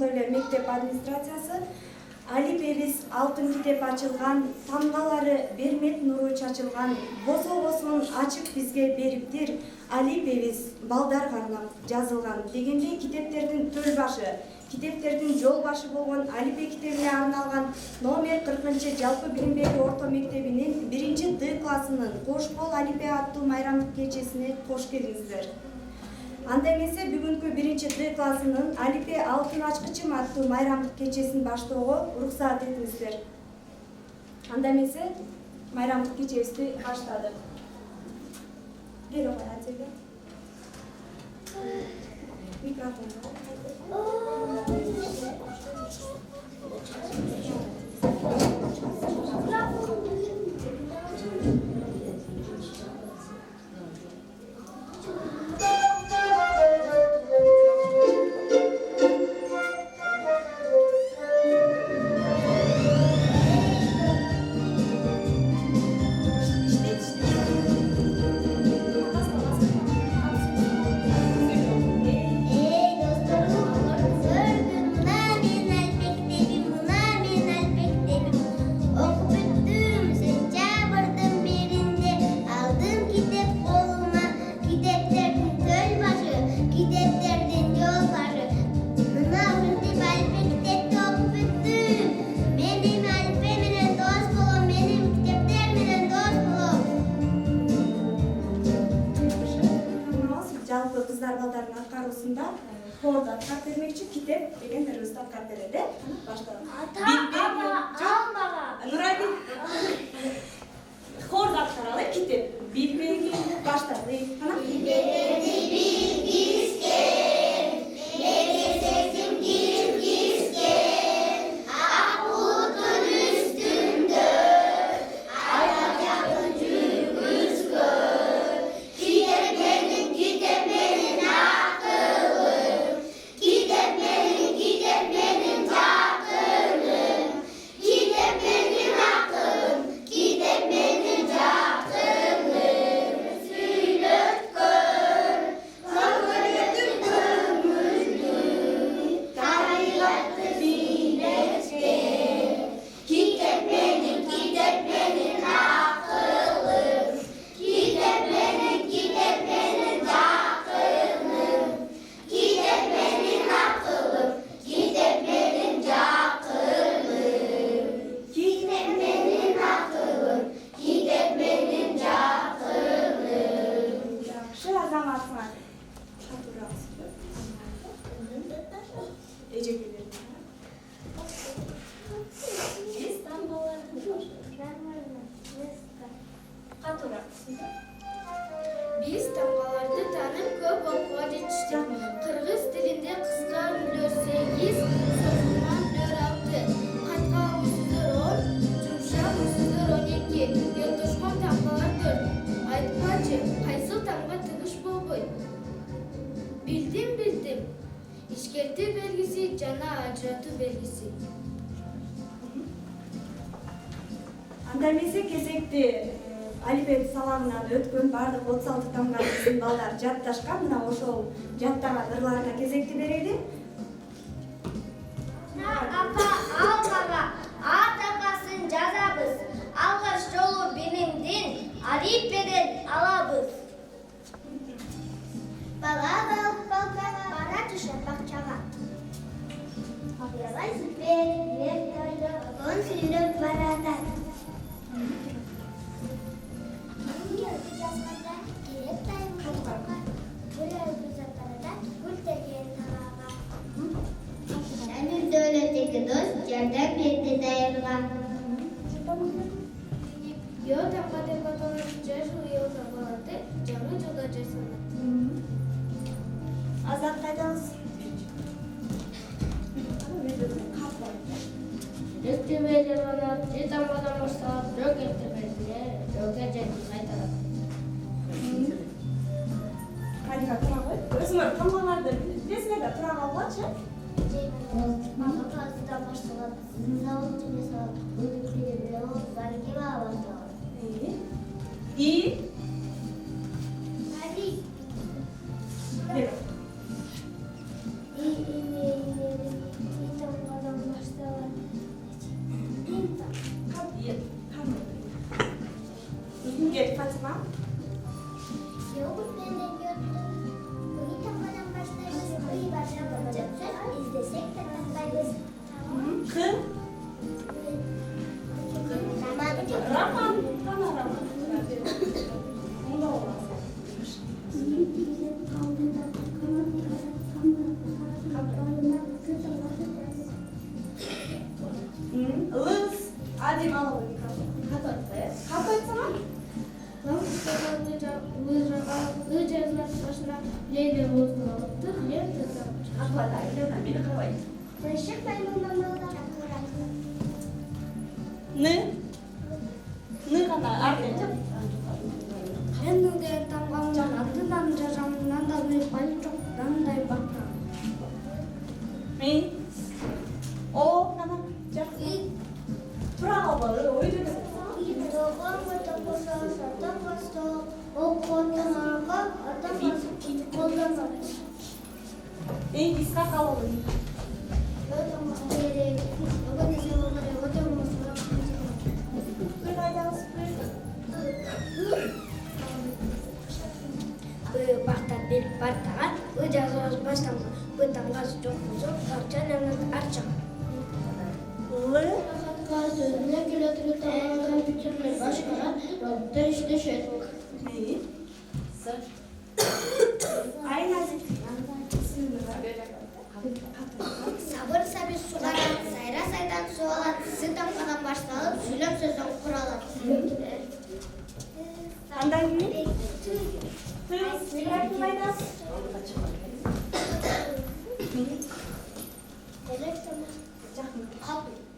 ошондой эле мектеп администрациясы алипебиз алтын китеп ачылган, тамгалары бермек нуру чачылган, босо-босоон ачып бизге бериптир. Алипебиз балдарга арнап жазылган дегендей китептердин төл башы, китептердин жол башы болгон Алипе китебине арналган номер 40 жалпы билим берүү орто мектебинин 1-Д классынын Кош бол Алипе аттуу майрамдык кечесине кош келиңиздер. Анда эмесе бүгүнкү 1-Д классынын Алипе алтын ачкычым аттуу майрамдык кечесин баштоого уруксаат этиңиздер. Анда эмесе майрамдык кечебизди баштадык. Gel oraya Atilla. Mikrofonu. Хорда аткарып бермекчи китеп деген нервибизди аткарып берели. Башталып. Нурали. Хорда аткаралы китеп. Билбеги башталы. Кана? Билбегенди билгизген, мегесесин киргизген, ак булуттун үстүндө аяк жакын жүргүзгөн, китеп менин акылым, китеп менин жакыным, китеп менин акылым, китеп менин жакыным, сүйлөткөн, көкөрөктүн көңүлдү, табигатты бийлеткен, китеп менин акылым, китеп менин жакыным, китеп менин акылым, китеп менин жакыным, китеп менин акылым, китеп менин жакыным. Жакшы, азаматсыңар. Эжекелер. Биз тамгаларды Биз тамгаларды танып көп окууга жетиштик. Кыргыз тилинде кыска үндөр 8, созулган үндөр 6, катка үндөр 10, жумшак үндөр 12, йотушкан тамгалар 4. Айткачы, кайсыл тамга тыгыш болбойт? Билдим. Ишкертүү белгиси жана ажыратуу белгиси. Анда эмесе кезекти Алипе сабагынан өткөн бардык 36 тамга биздин балдар жатташкан. Мына ошол жаттаган ырларына кезекти берели. Апа, алгага А такасын жазабыз. Алгаш жолу билимдин Алипеден алабыз. Бала балкага бара түшөт бакчага. Аябай сүпер, тойдо, он сүйлөп баратат. Жазганда керек тайымга, бөлөй бузаттарда гүл деген талага. Жаным дөлөтеги дос, жардам берди дайырга. Yo тамга деп аталат, жашыл елга балаты, жаңы жылда жасалат. Азат кайдабыз? Ректебеде барат, же тамгадан башталат, бирок эктебеде, жолга жетип кайталат. Кайда тура кой. Өзүңөр тамгаларды билесиңер да тура калгачы. Мага классдан башталат, завод жасалат, бүгүнкү бирөө баргыла башталат. И Али. Hadi al Kapatsana. Nı kadar artık. Henüde tamamcan adından cacamından da bir balçoktan da bakma. Mi? O kadar. Bravo, öyle mi? Biz kalalım. Bahkan bir partangan, udah harus pasang, betangga sejauh kerja dan arca. Sözüne göre tamamlanan bitirme başkana, dönüş et. Neyi? Aynen. Sabır sabır sulara, sayra saydan sualar, sıtam kadar başlayıp söylem sözden kuralar. Andan gibi? Bırak faydam.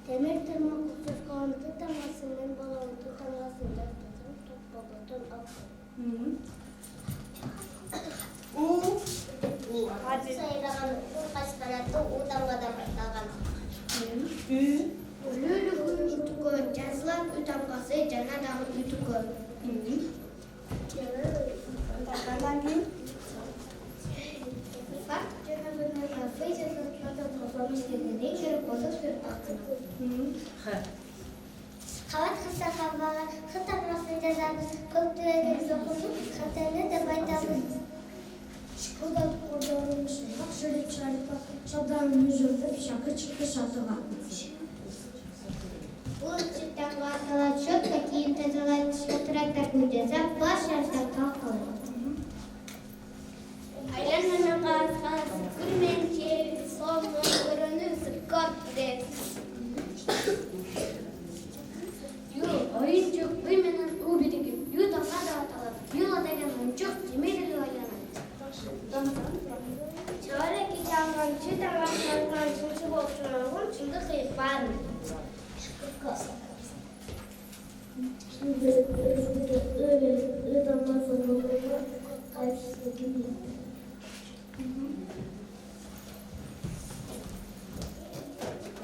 Demek tamam kusurkan tutamasının balon tutamasından tutun tut babatın aklı. Hadi. Sayılakan kaç kanatı utanmadan başlakan. Lülü kutuku cazlan utanması cana dağın utuku. Andan gibi? Bak cenabına kafayı cazlatmadan toplamış dediğine göre bozuk bir aklına. Havat kısa hava, kıta burası cezan, köktüğe zokundu, katerne de baytamı. Şurada olmuş, bak şöyle çarpı, şadan yüzünde bir şakı çıktı şatı varmış. Bu çıktan vartalar çok da kiyim tezalar şatırak müceza, baş yaşta kalkalı. Aylanmanın karşısı, kırmençe, solma, kırını, sıkkak de. Oyuncu uymayan ubidiki yudan atalım. Yola dayanın çok cimri loyalan. Çare ki candan çıtan başlarından çıkıp oturalım şimdi kıyıpan. Şimdi öyle damla sonunda karşısı gibi.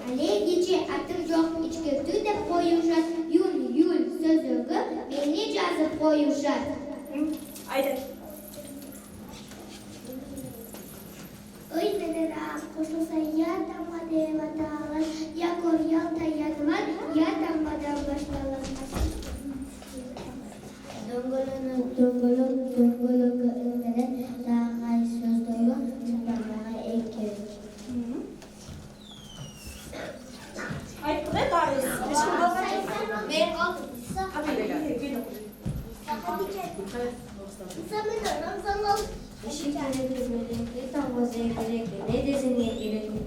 Ali gece atır yok içkötü de koyuşat yul sözü beni cazı koyuşat. Haydi. Öyle koşulsa ya damla devatalar ya kor ya tayatlar ya damladan başlarlar. Dongoluk ümere daha söz dolu damlağa ekir. Haydi buraya bağırıyorsun. Şimdi bakacağız. Ben aldım. Hadi gel. İşin gerekli, tam vaziyet gerekli, ne desene gerekli.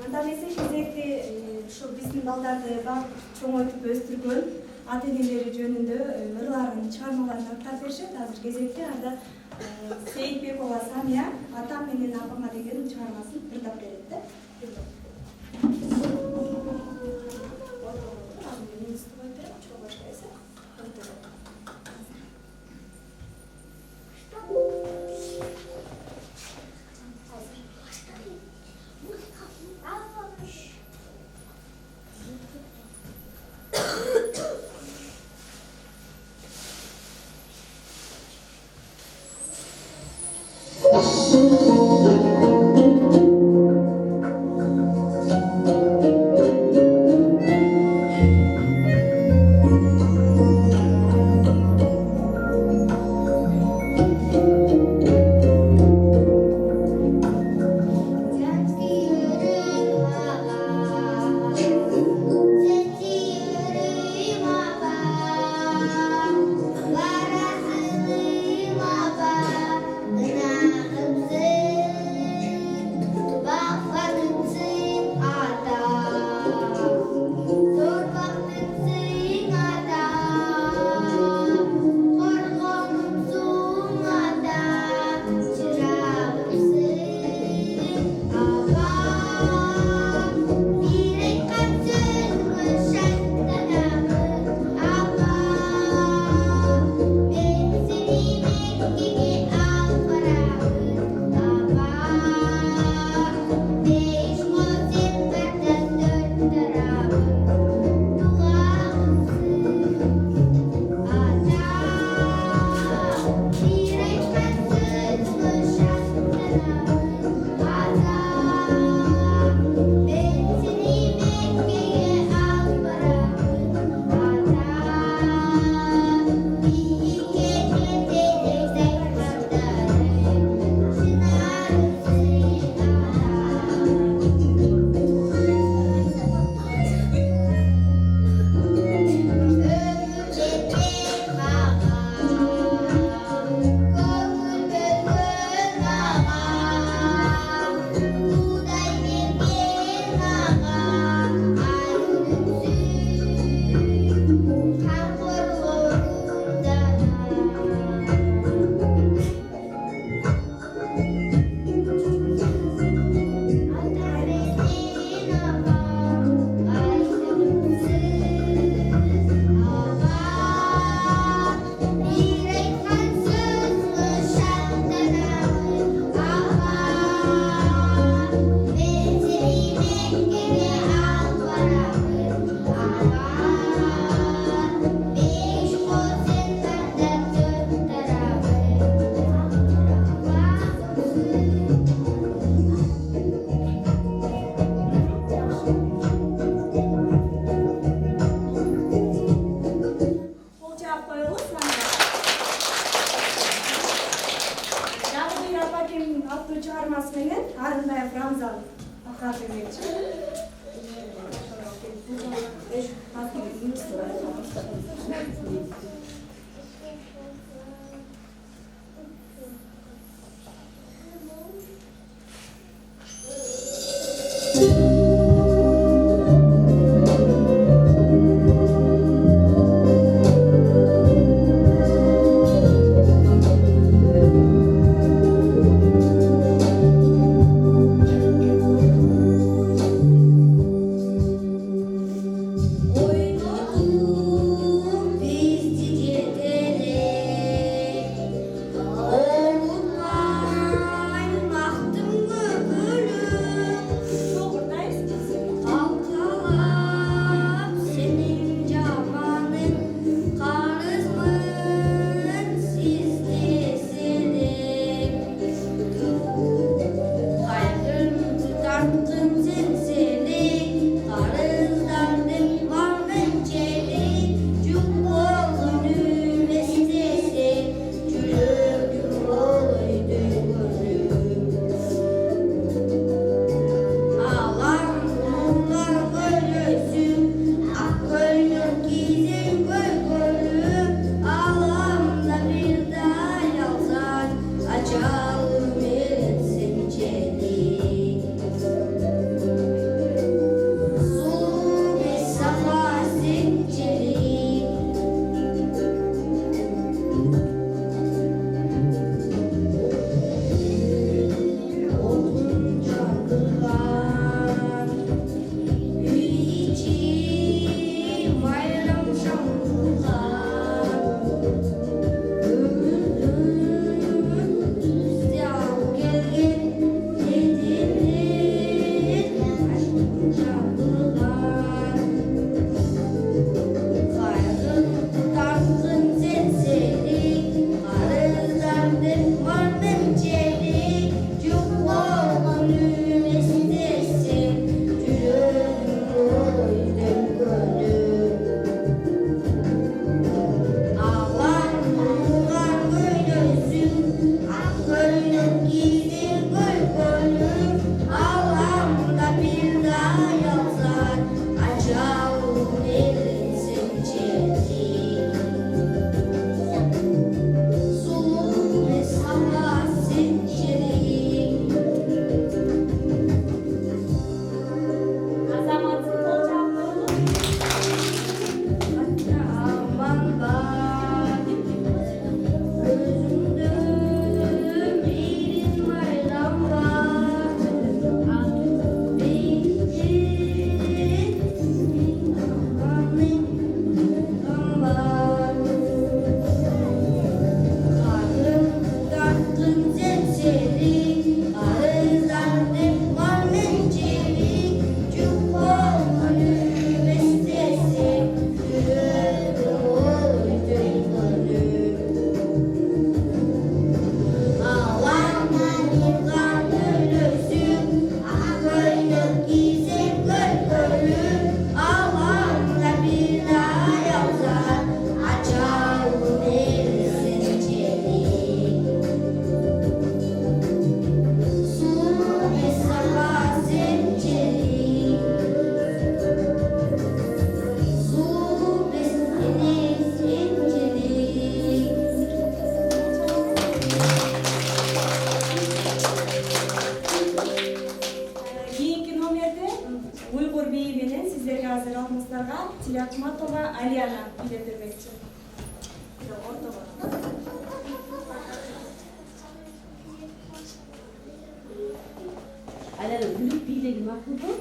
Анда эмесе кезекти ушу биздин балдарды бак чоңойтуп өстүргөн ата энелери жөнүндө ырларын чыгармаларын актап беришет. Азыр кезекте анда Сейитбекова Самия атам менен апама деген чыгармасын ырдап берет да. vermekçi. Тилякматова Алияна билетирмекчи. Алияна бүлүп бийлеги макулбу?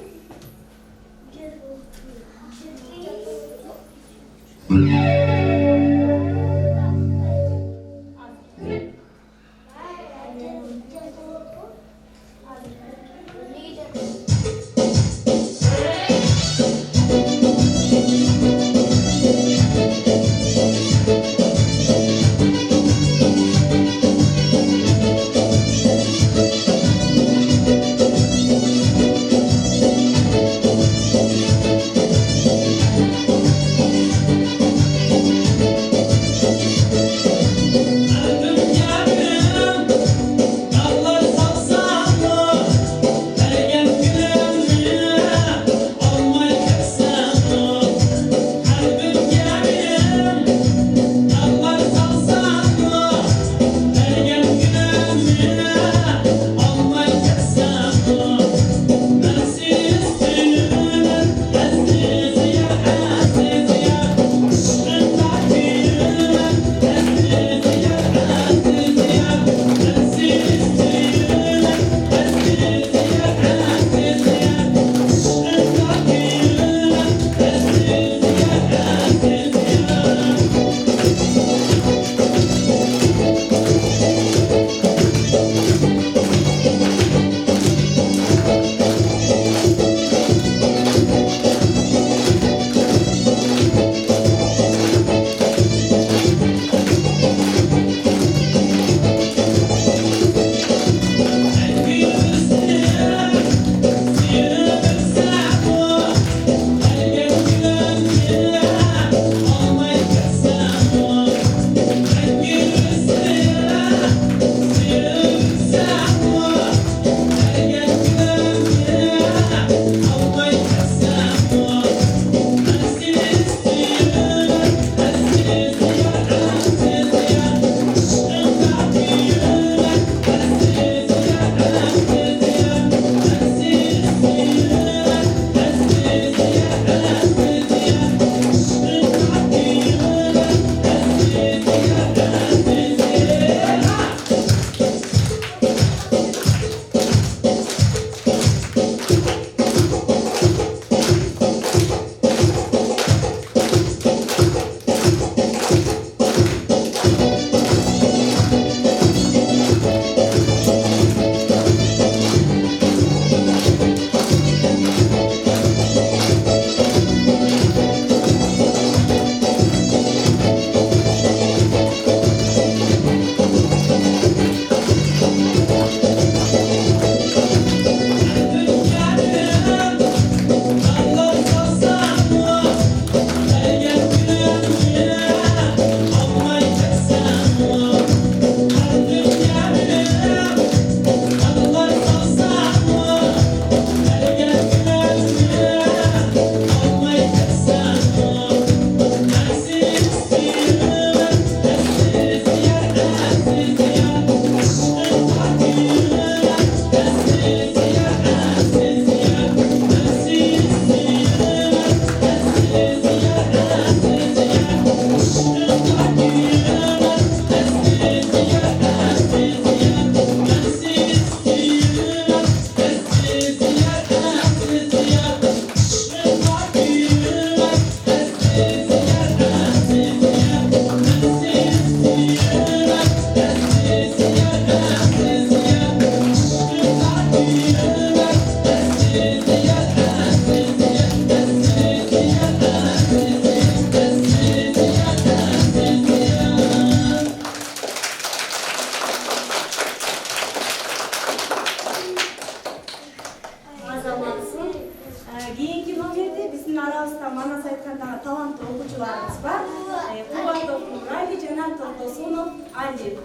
Bosonov Ali.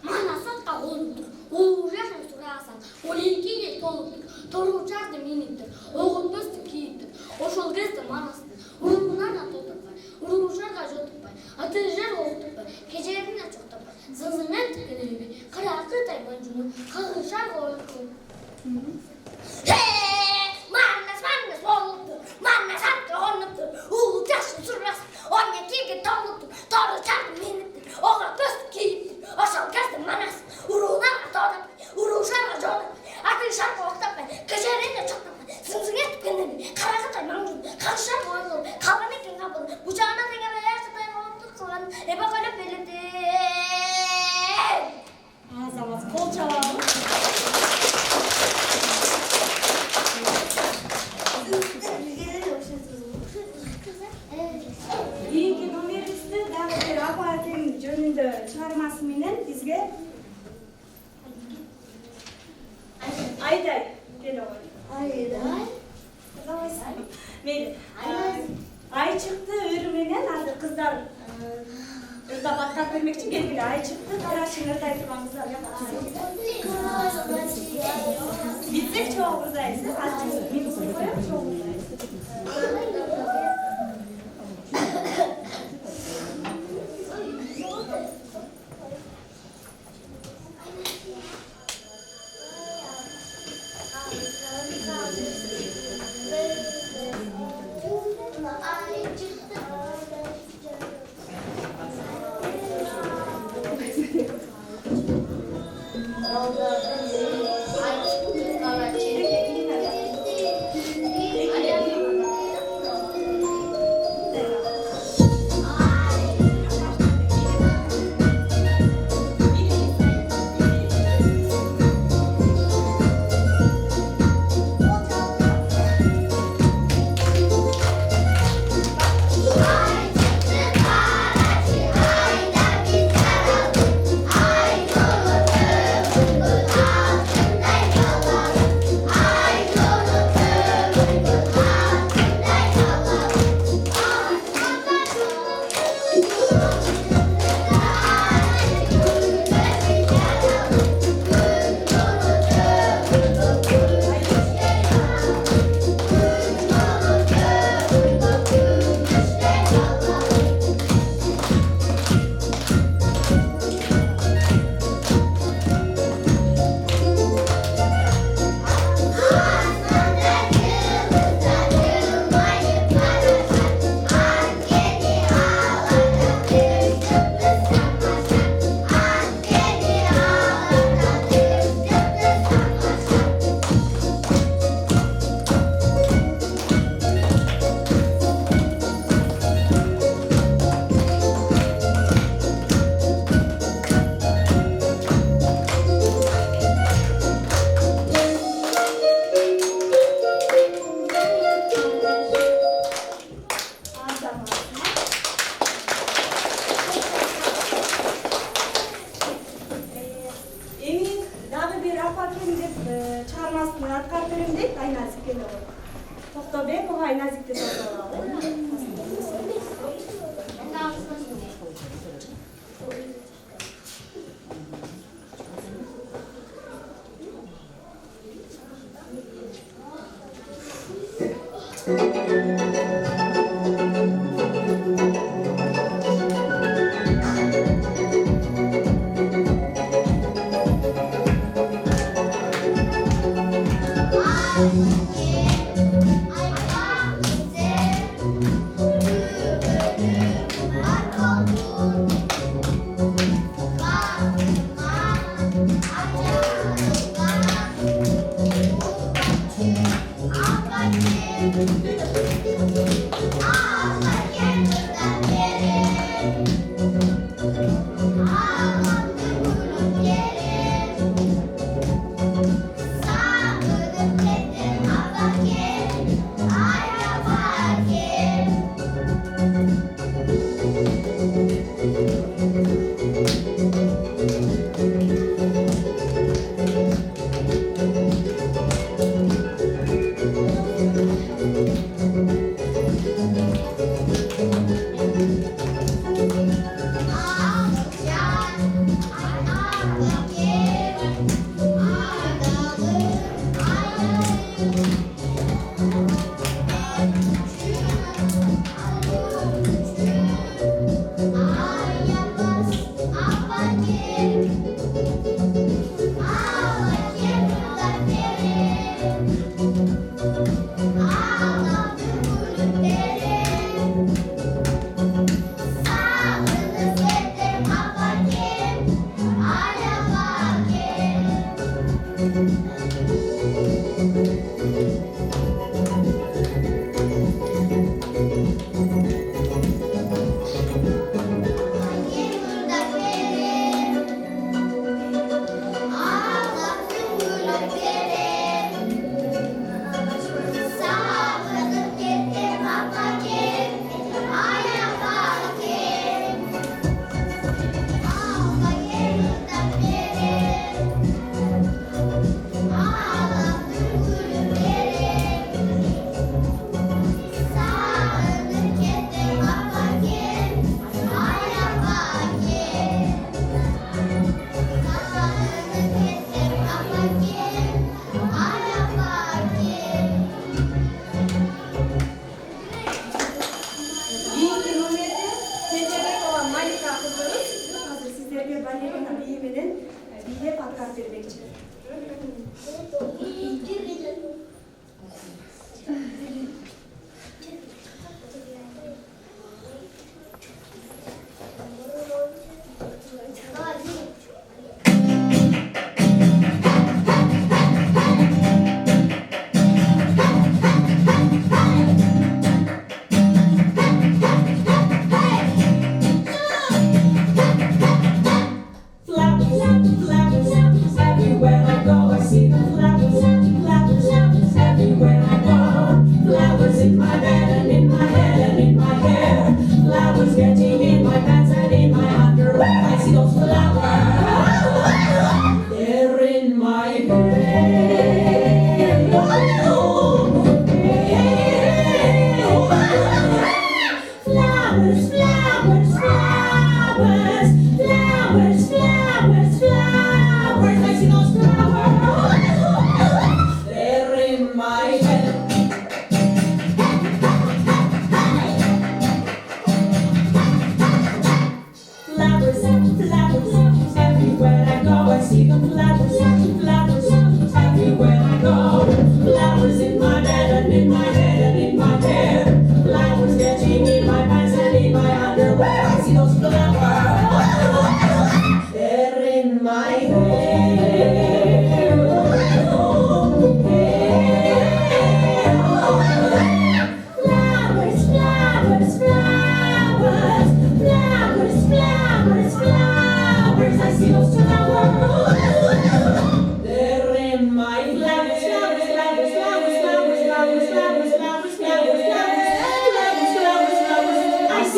Mana satqa oluptur. Uğurlaşın surasan. Olinkiye toluptur. Toruçardı minittir. Oğutmazdı kiyittir. Oşol gezdi manastır. Urumuna da totupay. Urumuşarga jotupay. Atıjar oğutupay. Gecelerine çoktupay. Zınzınen tıkınıybi. Kırakı taybancunu. Kağışar oğutupay. Mannas oluptur. Mannas hakkı onuptur. Uğurlaşın surasan. Olinkiye toluptur. Toruçardı minittir. Oğutmazdı kiyittir. Oşol gezdi manastır. Urumuna da totupay. Urumuşarga jotupay. Atıjar oğutupay. Gecelerine çoktupay. Zınzınen tıkınıybi. Kırakı taybancunu. Kağışar oğutupay. Kavramı kim kapıdı. Bucağına dengemeler tıklayın oğutupay. Bakalım belirdi. Ağzamaz kol çalalım. Keyingi numerimizde dagı bir apartın jönündө çağırması менен bizge Ayday gel oğlum. Meyli. Ay çıktı ürümünen adı kızlar ırda batkak vermek için belgili ay çıktı. Karaşın ırda aytırmamızlar Bitsek çoğu buradayız. Azıcık minusunu koyalım çoğu buradayız. çağırmasını atkar bölümde Aynazik geliyor. Toktobek o Aynazik'te topladı.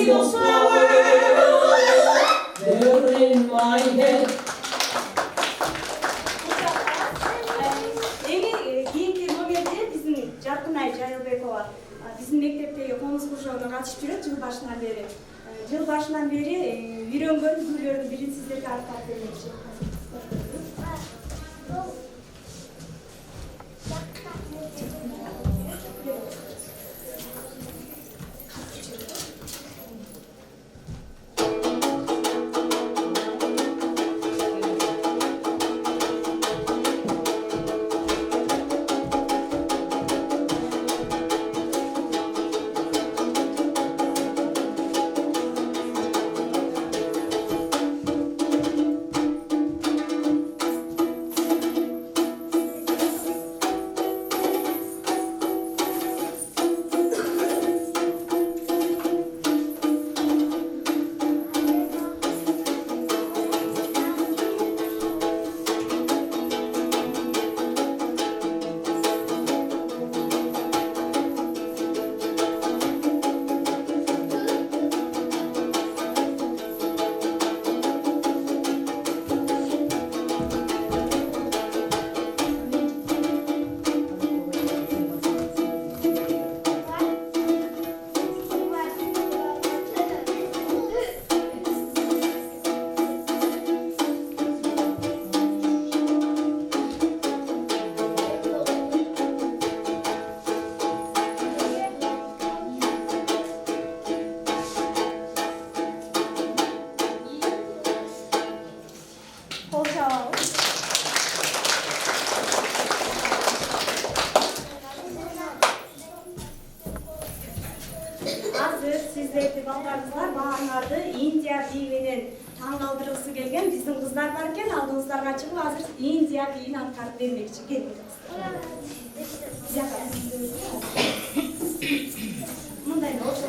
those flowers, they're in my head. Кийинки номерде биздин Жаркынай Жайылбекова биздин мектептеги комуз кружогуна катышып жүрөт жыл башынан бери. Жыл башынан бери үйрөнгөн күйлөрдүн бирин сиздерге аттап бермекчи. Азыр сиздерди балдарыңыздар баарыңарды Индия бии менен таң калтыргысы келген биздин кыздар бар экен, алдыңыздарга чыгып азыр Индия биин аткарып бермекчи. Келиңиз. Мындай болсо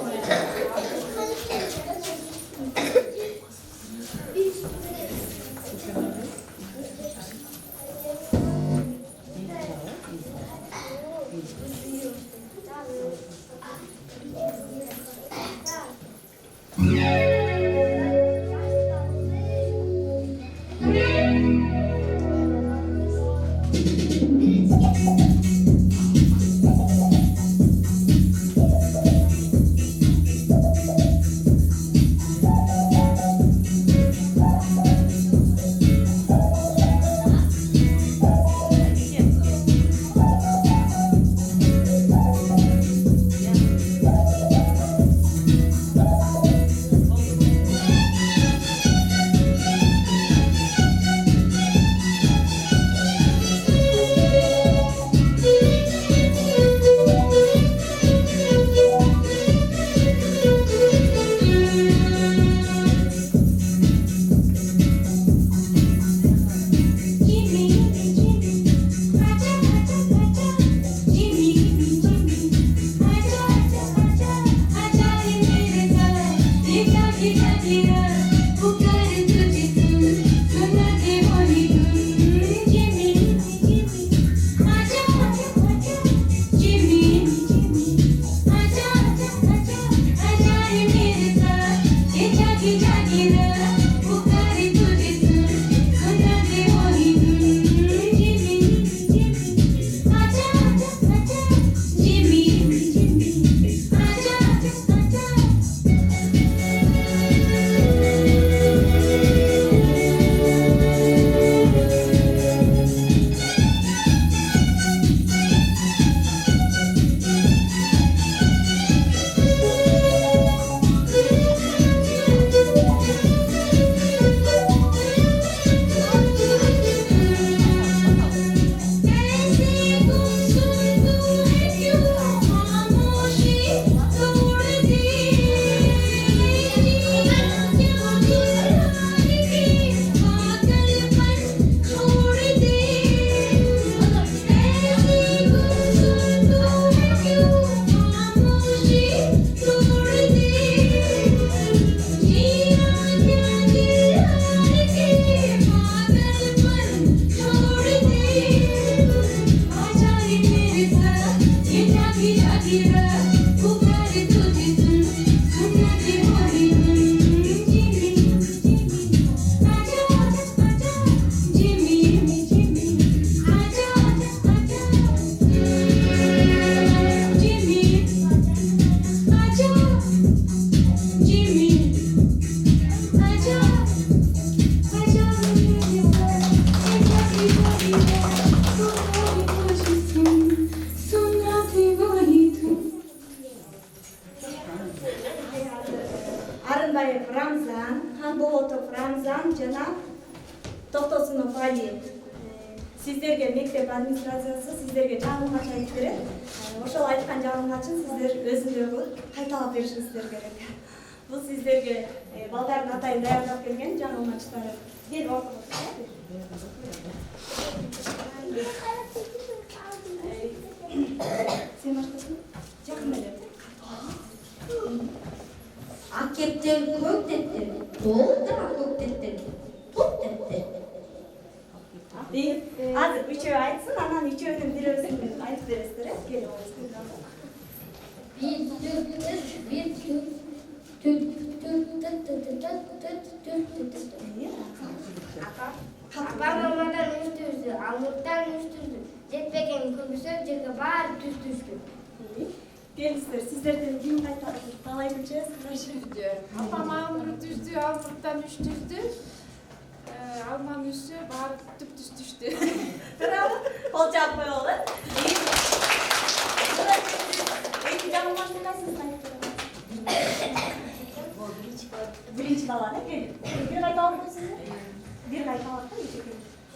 Атамбаев Рамзан, Ханболотов Рамзан жана Токтосунов Али. Сиздерге мектеп администрациясы сиздерге жагымгач айтып берет. Ошол айткан жагымгачын сиздер өзүндөй кылып кайталап беришиңиздер керек. Бул сиздерге балдардын атайын даярдап келген жагымгачтары. Кел ортого. Сен баштасың? Жакын эле. Ак кептер, көк тептер, толтыра көк тептер, топ тептер. Азыр үчөө айтсын, анан үчөөнүн бирөөсүн айтып бересиздер, Кел. Апам мамадан үстүздү, Алмурттан үстүздү. Жетпеген көбүсө жерге баары түстүздү. Келиңиздер, сиздерден ким кайтат? Талай күнчө. Апам Алмурт түздү, Алмурттан үч түздү. Алман үсү баары түп түз түштү. Браво. Кол жаап коелу. Эки жагымгачты кайсысын айтып биринчи бала, кел. Бир кайталап көрсөңүз. Бир кайталап койчу.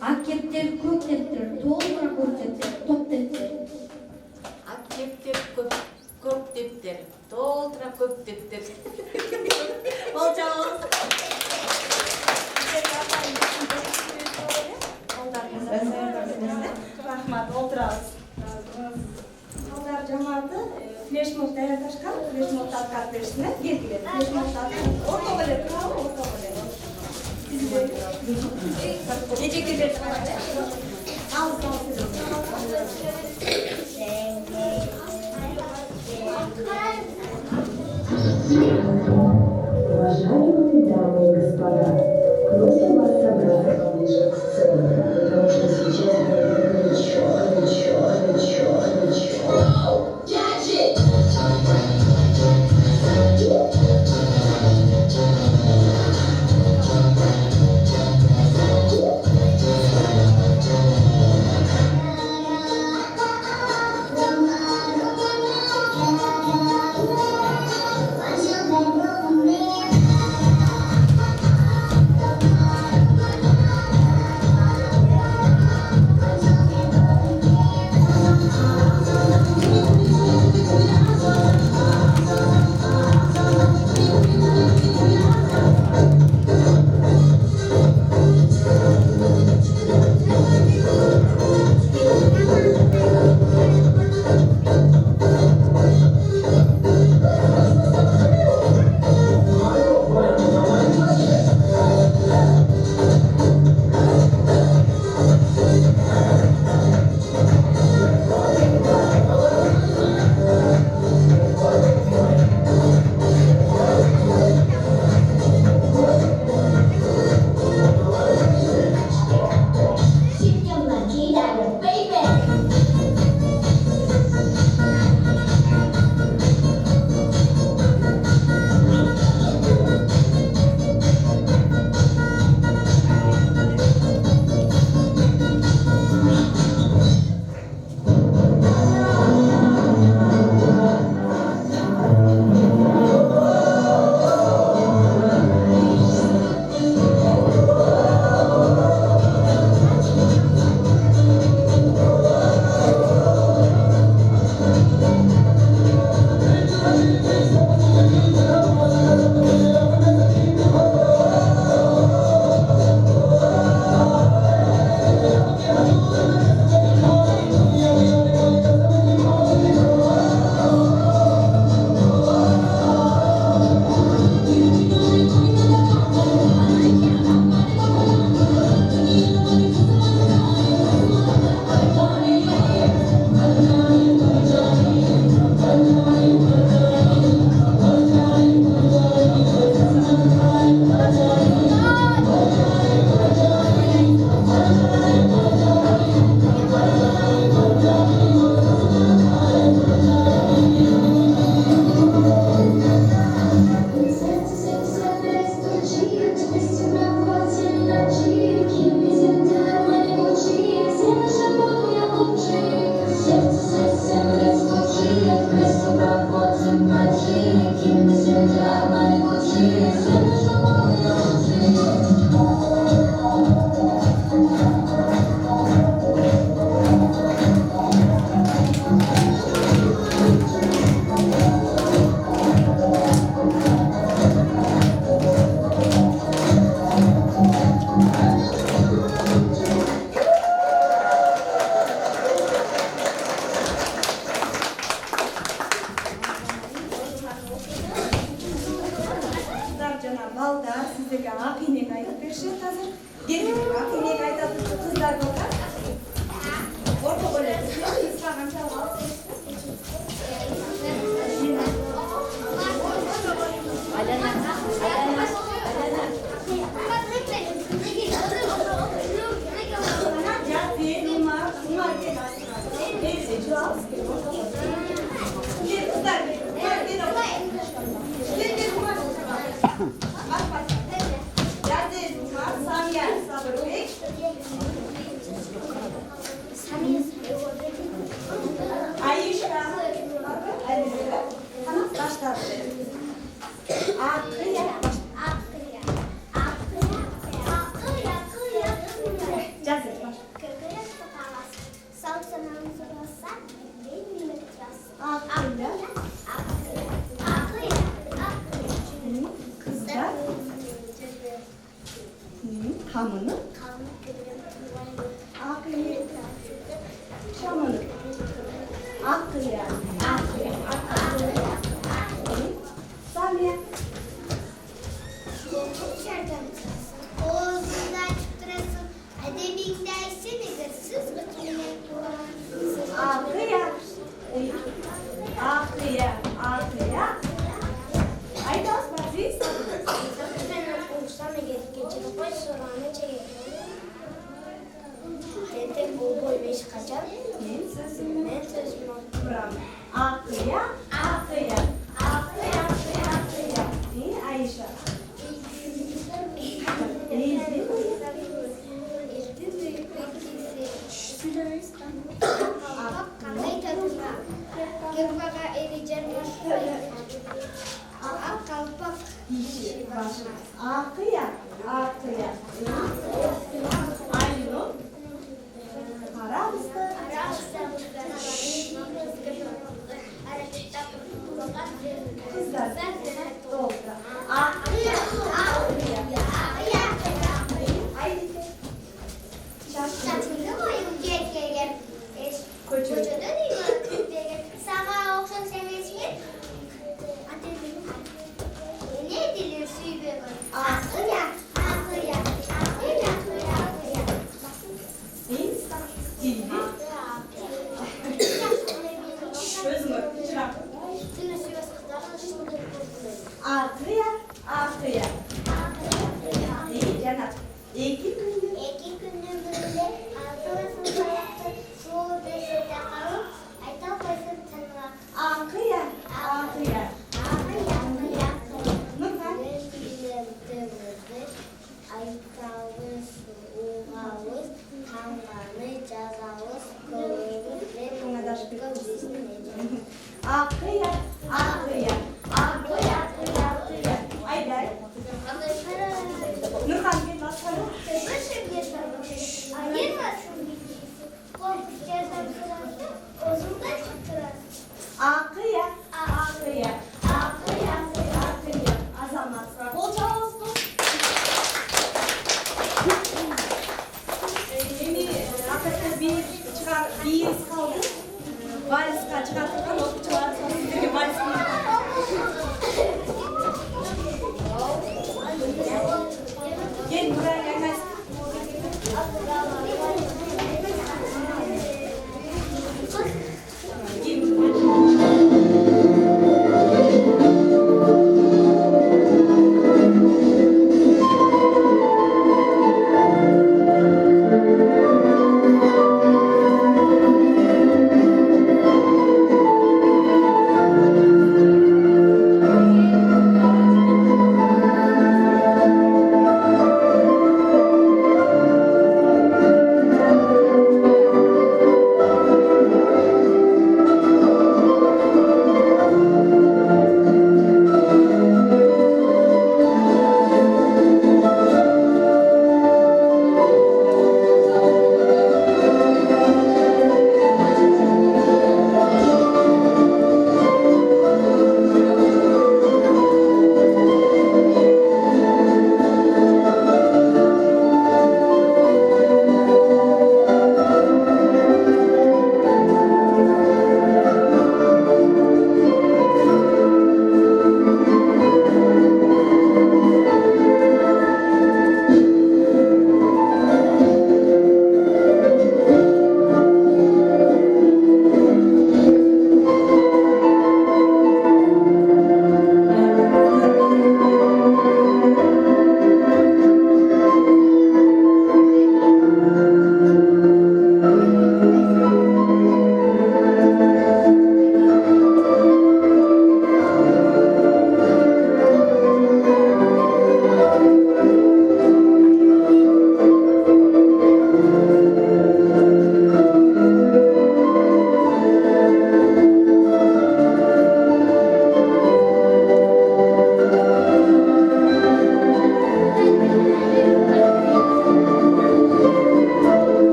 Ак кептер, көк тептер, толтыра көк тептер, топ тептер. Ак кептер, көк тептер, толтыра көк тептер. Кол жаабыз. Рахмат, олтурабыз. Балдар жамааты флешмоб даярдашкан, флешмобду аткарып беришсиңер. Келгиле. Флешмобду ортого эле турабы, ортого эле. Эжекелер алыс Уважаемые дамы и господа, просим вас собраться ближе к сцене, потому что сейчас будет горячо. Bizge ак inek айтып беришет азыр. Эркектер ак inek айтат, кыздар болгон. Орто бөлөт. Ислаган чалган. Hamını, akıyı, şamını, akıyı, Samiye. Oğuzundan çıktırasın. Edebinden isiniz. Siz Akıya, akıya. Ayda asma biz. Ben olsam geçecek. Koy soranı çekelim. Dedim bol bol beş kaçar. Ben sözüm. Ben sözüm oldu. Bravo. Akıya. İyi Ayşe. Akıya. Aynur. Karamsın. Kızlar. Doğru. Akıya. Sana olsun sevmesini. Ne dilir suyu böyle? Akıya. Dilli. Gözümü. Çırak. Akıya. İyi Cennet. İki gündür. İki gündür böyle arkadaşım hayatta soğuk deşede kalıp ayta koysun tanıma. Akıya. Lütfen. Aytağız, uğağız, tamamı cazağız, koyuyoruz ve Akıya.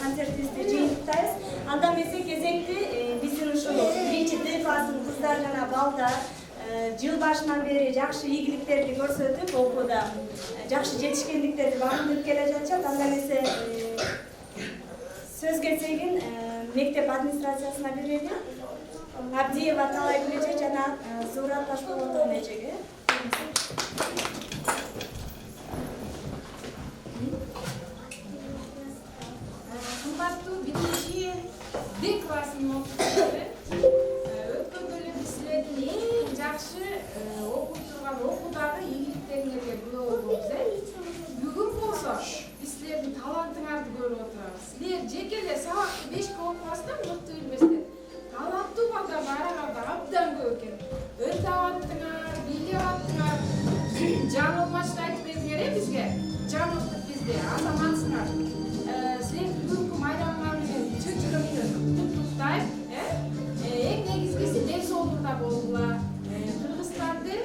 концертибизди жыйынтыктайбыз. Анда эмесе кезекти биздин ушул 1-Д класстын кыздар жана балдар жыл башынан бери жакшы ийгиликтерди көрсөтүп, окууда жакшы жетишкендиктерди багындырып келе жатышат. Анда эмесе сөз кетсегин мектеп администрациясына берели. Абдиева Талайгүл эже жана Зура Ташболотова эжеге. Кымбаттуу 1-Д класстын окуучулары, өткөндө эле силердин эң жакшы окуп турган окуудагы ийгиликтериңерге күбө болобуз. Бүгүн болсо биз силердин талантыңарды көрүп отурабыз. Силер жеке эле сабакты 5-ке окубастан мыкты билбестен таланттуу балдар араңарда абдан көп экен. Өтө аттыңар, билип аттыңар. Жаңылмашты айтып бериңер бизге. Жаңылдык бизди, азаматсыңар. Силердин бүгүнкү майрамыңар менен чын жүрөктөн куттуктайм. Эң негизгиси ден соолукта болгула. Кыргызстандын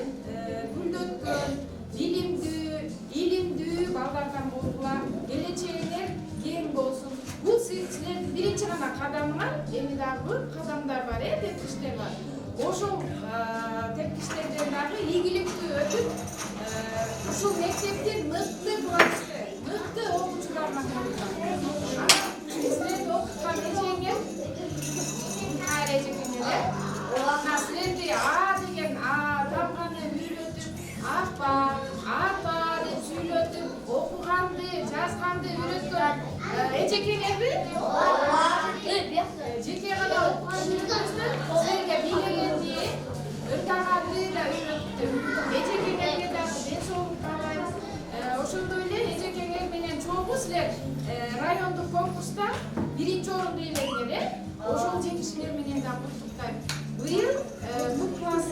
гүлдөткөн, илимдүү балдардан болгула. Келечегиңер кең болсун. Бул силердин биринчи гана кадамыңар, эми дагы кадамдар бар, тепкичтер бар. Ошол тепкичтерден дагы ийгиликтүү өтүп, ушул мектептин мыкты классы, мыкты окуучуларына калган. Силерди окуткан эжеңер, силерди А деген тамганы үйрөтүп, апа деп сүйлөтүп, окуганды, жазганды үйрөткөн эжекеңерби? Жеке гана окуган үйрөтүңүздөр, силерге билгенди, өтаганды да үйрөттү. Эжекеңерге дагы ден соолук каалайбыз. Ошондой эле эжекеңер менен чогуу силер райондук конкурста 1-чи орунду ээледиңер, ошол жеңишиңер менен да куттуктайм. Быйыл бул класс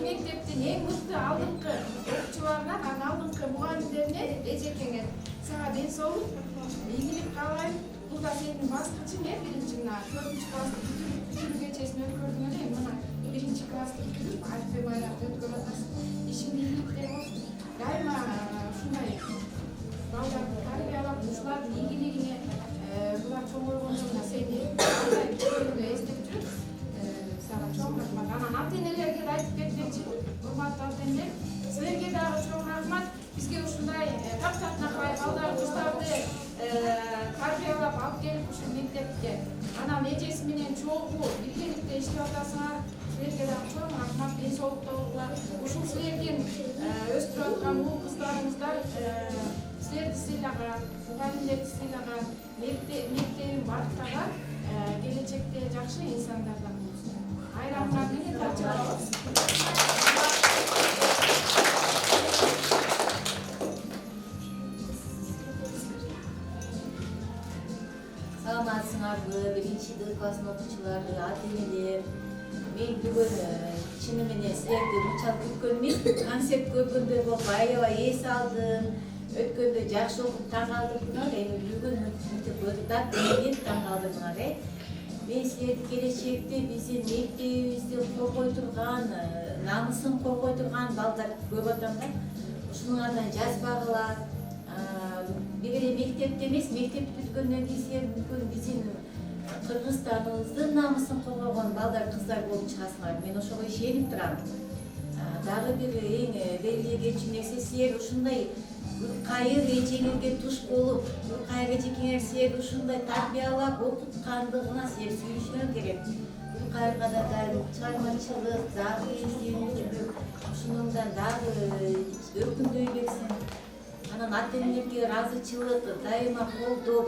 мектептин эң мыкты алдыңкы окуучуларынан, алдыңкы мугалимдерине эжекеңер сага ден соолук, ийгилик каалайм. Бул да сенин баскычың, 1-чи мына 4-чү класстын бүтүрүү кечесин өткөрдүң эле, мына 1-чи класстын бүтүрүп, Альфе байрамды өткөрүп атасың. Ишиң ийгиликтер болсун. Дайыма ушундай балдарды тарбиялап, ушулардын ийгилигине булар чоң болгондо сени көңүлдө эстеп жүрүп, сага чоң рахмат. Анан ата-энелерге да айтып кетмекчи, урматтуу ата-энелер, силерге дагы чоң рахмат. Бизге ушундай таптакнакай балдар-кыздарды тарбиялап алып келип ушул мектепке, анан эжеси менен чогуу биргеликте иштеп атасыңар. Силерге дагы чоң рахмат, ден соолукта болгула. Ушул силердин өстүрүп аткан уул кыздарыңыздар силерди сыйлаган, мугалимдерди сыйлаган, мектебин баштаган, келечекте жакшы инсандардан болсун. Айрамыңар менен тартып Саламатсыңарбы, 1-Д класстын окуучулары, ата-энелер. Мен бүгүн чыны менен силерди унчалык күткөнмүн. Концерт көргөндөй болуп, аябай эс алдым. Өткөндө жакшы окуп таң калдырдыңар, эми бүгүн мынтип өтүп менен таң калдырдыңар. Мен силерди келечекте биздин мектебибизди коргой турган, намысын коргой турган балдар көп атам да. Ушуңардан жазбагыла. Бир эле мектепте эмес, мектепти бүткөндөн кийин силер бүткөн биздин Кыргызстаныбыздын намысын коргогон балдар, кыздар болуп чыгасыңар. Мен ошого ишенип турам. Дагы бир эң белгилегенчү нерсе, силер ушундай кайыр эжеңерге туш болуп, кайыр эжекеңер силерди ушундай тарбиялап, окуткандыгына силер сүйүнүшүңөр керек. Кайырга да чыгармачылык, дагы изденүүчүлүк, ушунундан дагы өркүндөй берсин. Анан ата-энелерге ыраазычылык, дайыма колдоо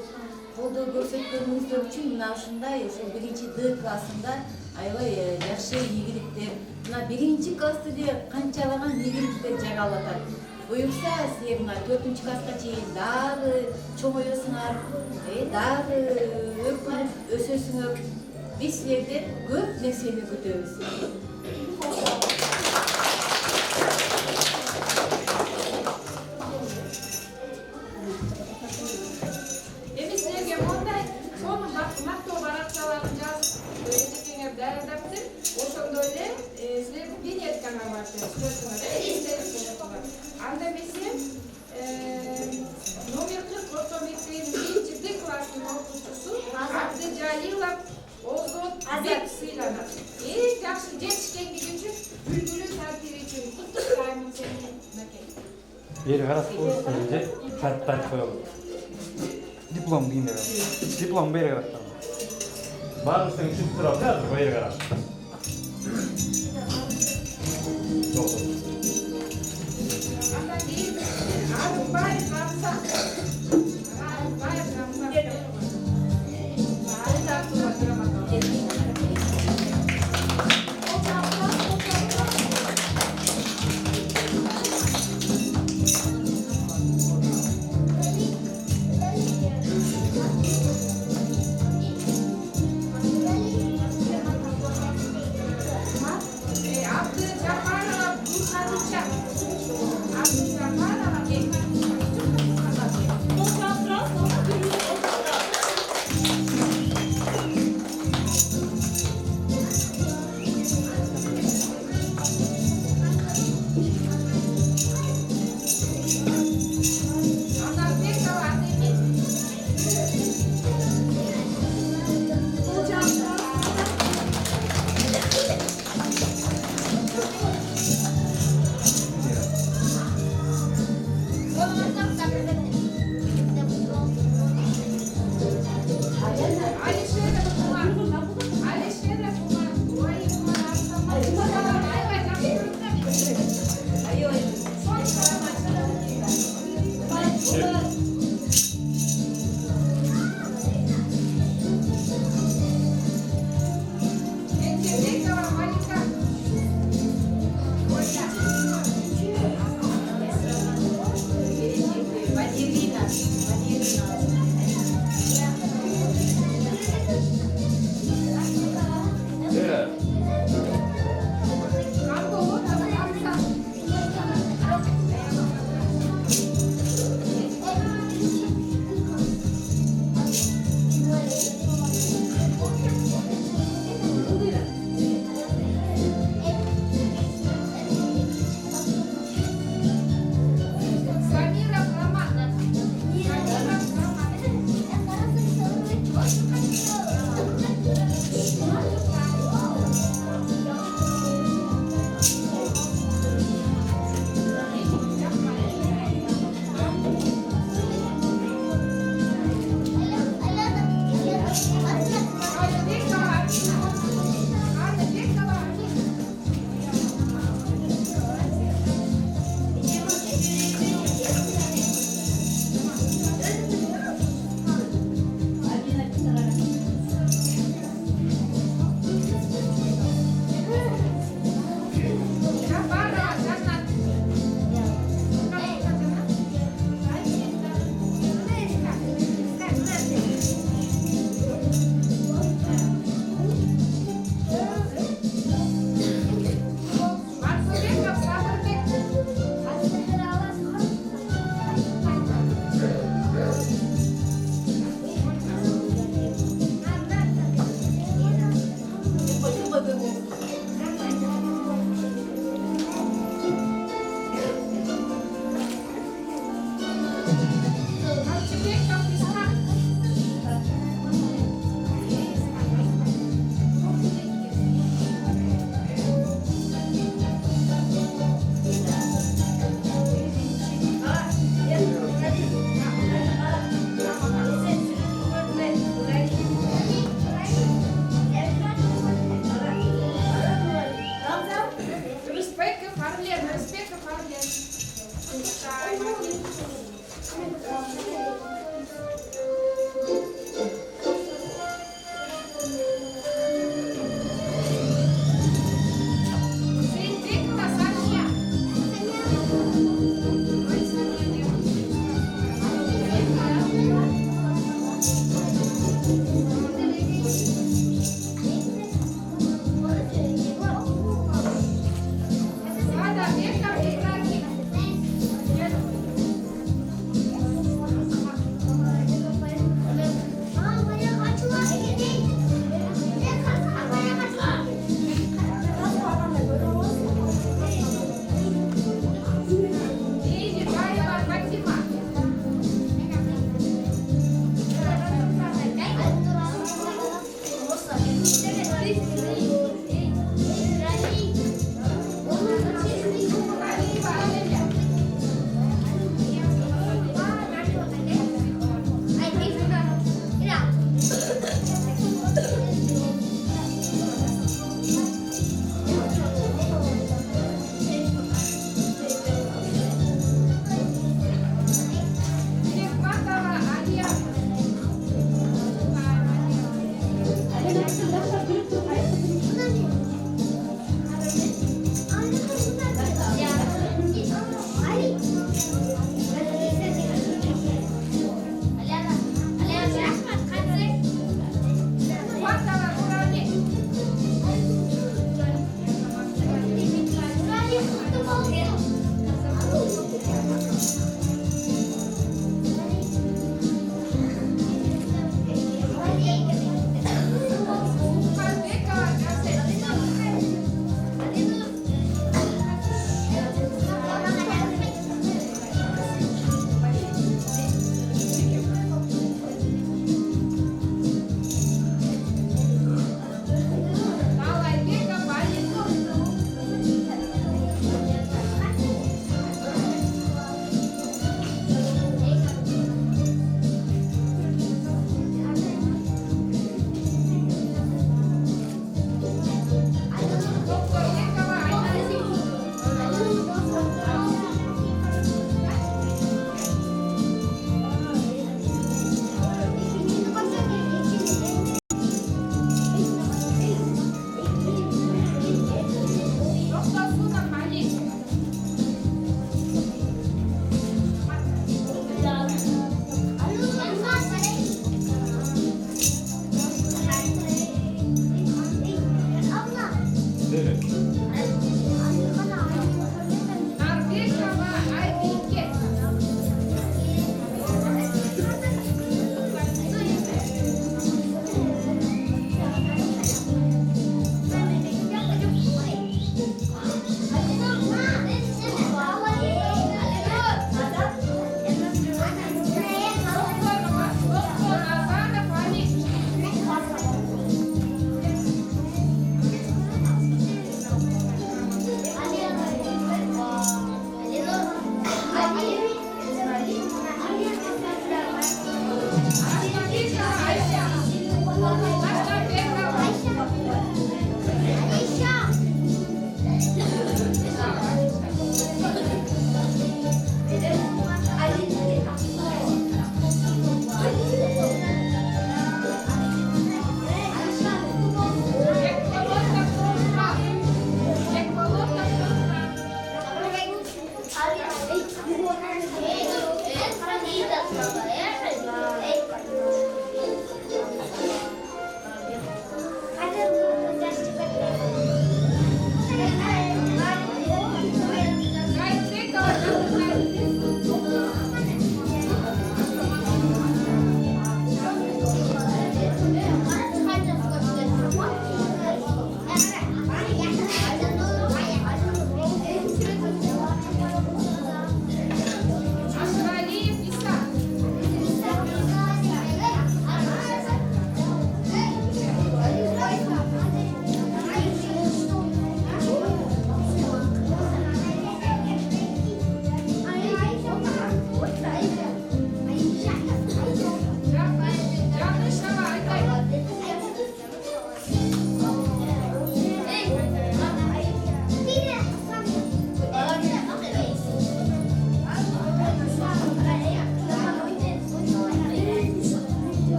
көрсөткөнүңүздөр үчүн мына ушундай ошол 1-Д классында аябай жакшы ийгиликтер. Мына 1-чи классты эле канчалаган ийгиликтер жаралып атат. Буюрса силер мына 4-чү класска чейин дагы чоңоесуңар, дагы өркүнүп өсөсүңөр. Биз силерден көп нерсени күтөбүз. Эми силерге мондай сонун мактоо баракчаларын жазып, эжекеңер даярдаптыр. Ошондой эле силердин виньеткаңар бар, сүрөтүңөр. Анда эмесе номер 40 орто мектебинин 1-Д класстын окуучусу Галилов Озот Азат сыйланат. Эң жакшы жетишкендиги үчүн үлгүлүү тартибичи Құттықтаймын сени, Наке. Бері қарап қойсын де хаттар қойып. Диплом кейінде қарап. Диплом бері қарап. Барлықтың үшін тұрап жатыр, бері қарап. Андан кийин Арынбаев Рамзан. Арынбаев Рамзан.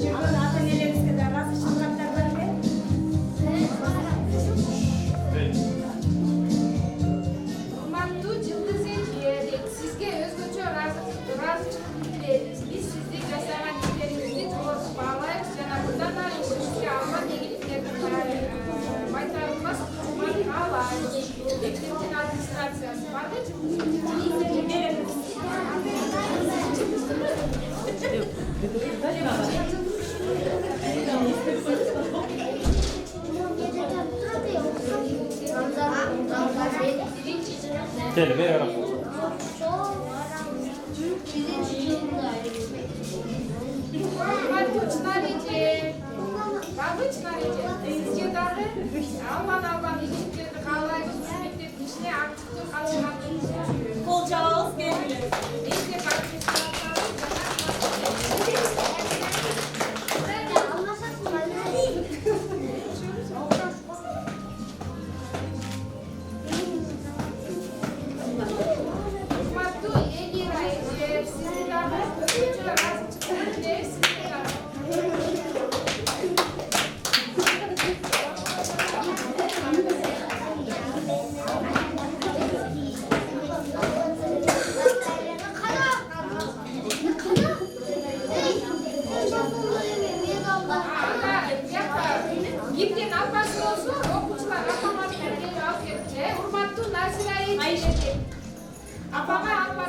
Alın ata-enelerimizge de razı şartlar ver. Urmatlı Yıldız Ece, sizge özgöçe razıçılık dileriz. Biz sizde жасаған işlerіңізді толық бағалаймыз. Жана бұдан ары işіңізге алған игіліктерді байтарылмас құрмат қалаймыз. Мектептің администрациясы бар ма? Gel ver ara. Urmatlı Çınar Ece, Babı Çınar Ece, sizce дағы алған игіліктерді қалаймыз. Мектептің ішіне активті қатысқаныңыз үшін. Kol çağız gelmiyor. Мектеп администрациясы Urmatlı Elira Ece, sizce дағы özgöçe razıçılık dileriz. Sizge дағы. Gittin apası olsun, okuşlar apama bir alып кетті. Урматтуу Назира Эже. Апама апа